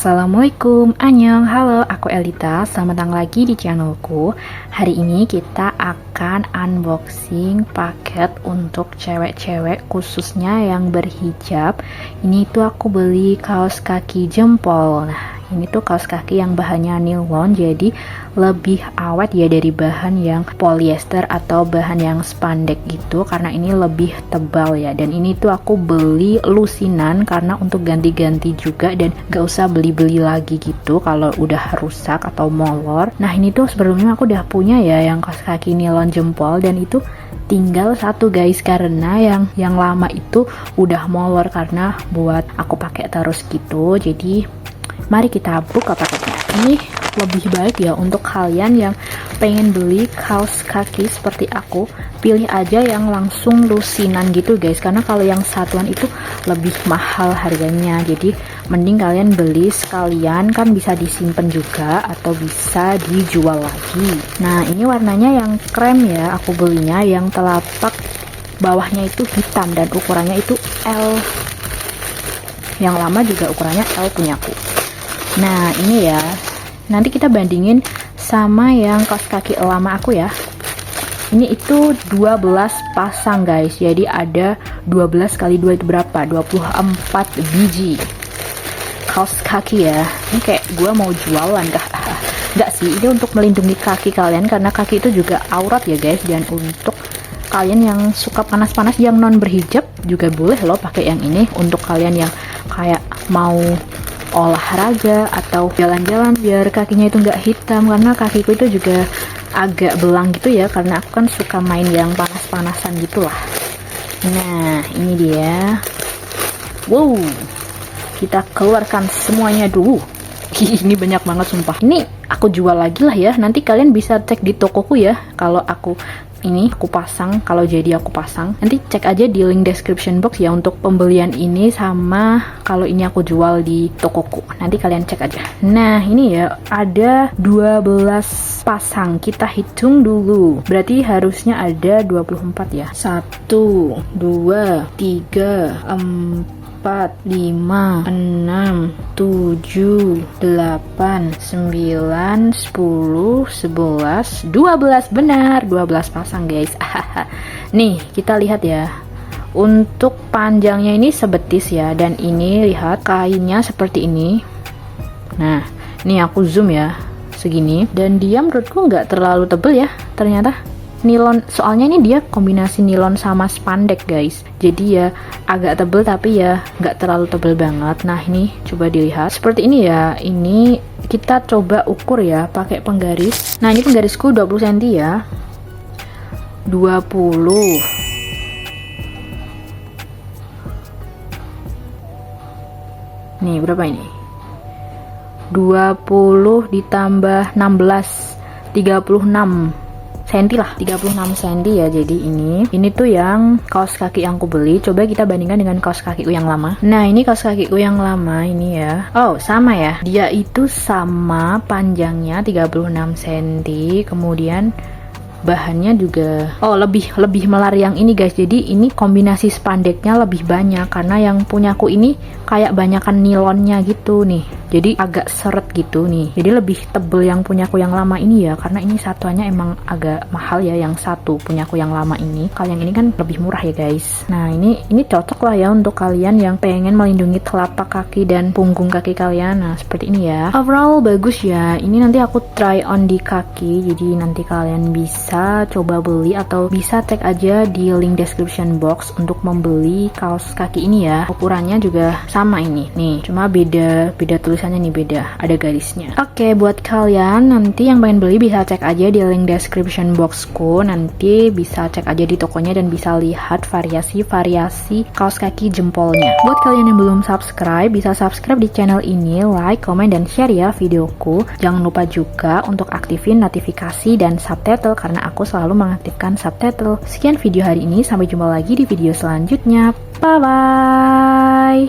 Assalamualaikum, annyeong, halo, aku Elita, selamat datang lagi di channelku. Hari ini kita akan unboxing paket untuk cewek-cewek khususnya yang berhijab. Ini tuh aku beli kaos kaki jempol. Nah, ini tuh kaos kaki yang bahannya nilon, jadi lebih awet ya dari bahan yang polyester atau bahan yang spandek gitu, karena ini lebih tebal ya. Dan ini tuh aku beli lusinan karena untuk ganti-ganti juga dan gak usah beli-beli lagi gitu kalau udah rusak atau molor. Nah, ini tuh sebelumnya aku udah punya ya yang kaos kaki nilon jempol, dan itu tinggal satu guys, karena yang lama itu udah molor karena buat aku pakai terus gitu. Jadi mari kita buka paketnya. Ini lebih baik ya untuk kalian yang pengen beli kaos kaki seperti aku, pilih aja yang langsung lusinan gitu guys, karena kalau yang satuan itu lebih mahal harganya. Jadi mending kalian beli sekalian, kan bisa disimpan juga atau bisa dijual lagi. Nah, ini warnanya yang krem ya, aku belinya yang telapak bawahnya itu hitam dan ukurannya itu L. Yang lama juga ukurannya L punyaku. Nah, ini ya, nanti kita bandingin sama yang kaos kaki lama aku ya. Ini itu 12 pasang guys, jadi ada 12 kali 2 itu berapa? 24 biji kaos kaki ya. Ini kayak gue mau jualan kah? Enggak sih, ini untuk melindungi kaki kalian, karena kaki itu juga aurat ya guys. Dan untuk kalian yang suka panas-panas, yang non berhijab juga boleh loh pakai yang ini. Untuk kalian yang kayak mau olahraga atau jalan-jalan biar kakinya itu nggak hitam, karena kakiku itu juga agak belang gitu ya, karena aku kan suka main yang panas-panasan gitulah. Nah, ini dia. Wow, kita keluarkan semuanya dulu. Ini banyak banget sumpah. Ini aku jual lagi lah ya, nanti kalian bisa cek di tokoku ya. Kalau aku pasang, kalau jadi aku pasang, nanti cek aja di link description box ya untuk pembelian ini, sama kalau ini aku jual di tokoku, nanti kalian cek aja. Nah, ini ya ada 12 pasang, kita hitung dulu, berarti harusnya ada 24 ya. 1, 2, 3, 4, 5, 6, 7, 8, 9, 10, 11, 12, benar 12 pasang guys. Nih, kita lihat ya. Untuk panjangnya ini sebetis ya, dan ini lihat kainnya seperti ini. Nah, ini aku zoom ya, segini, dan dia menurutku nggak terlalu tebel ya ternyata. Nilon, soalnya ini dia kombinasi nilon sama spandek guys, jadi ya agak tebel tapi ya nggak terlalu tebel banget. Nah, ini coba dilihat seperti ini ya. Ini kita coba ukur ya pakai penggaris. Nah, ini penggarisku 20 cm ya. 20. Nih, berapa ini? 20 ditambah 16, 36 senti lah, 36 cm ya. Jadi ini tuh yang kaos kaki yang aku beli. Coba kita bandingkan dengan kaos kakiku yang lama. Nah, ini kaos kakiku yang lama ini ya. Oh, sama ya, dia itu sama panjangnya 36 cm, kemudian bahannya juga lebih melar yang ini guys. Jadi ini kombinasi spandeknya lebih banyak, karena yang punyaku ini kayak banyakan nilonnya gitu nih, jadi agak seret gitu nih. Jadi lebih tebel yang punyaku yang lama ini ya, karena ini satuannya emang agak mahal ya yang satu punyaku yang lama ini. Kalau yang ini kan lebih murah ya guys. Nah, ini cocok lah ya untuk kalian yang pengen melindungi telapak kaki dan punggung kaki kalian. Nah, seperti ini ya. Overall bagus ya. Ini nanti aku try on di kaki, jadi nanti kalian bisa coba beli atau bisa tag aja di link description box untuk membeli kaos kaki ini ya. Ukurannya juga sama ini nih, cuma beda tulisannya nih, beda, ada garisnya. Oke, buat kalian nanti yang pengen beli bisa cek aja di link description boxku, nanti bisa cek aja di tokonya dan bisa lihat variasi kaos kaki jempolnya. Buat kalian yang belum subscribe, bisa subscribe di channel ini, like, comment, dan share ya videoku. Jangan lupa juga untuk aktifin notifikasi dan subtitle, karena aku selalu mengaktifkan subtitle. Sekian video hari ini, sampai jumpa lagi di video selanjutnya. Bye bye.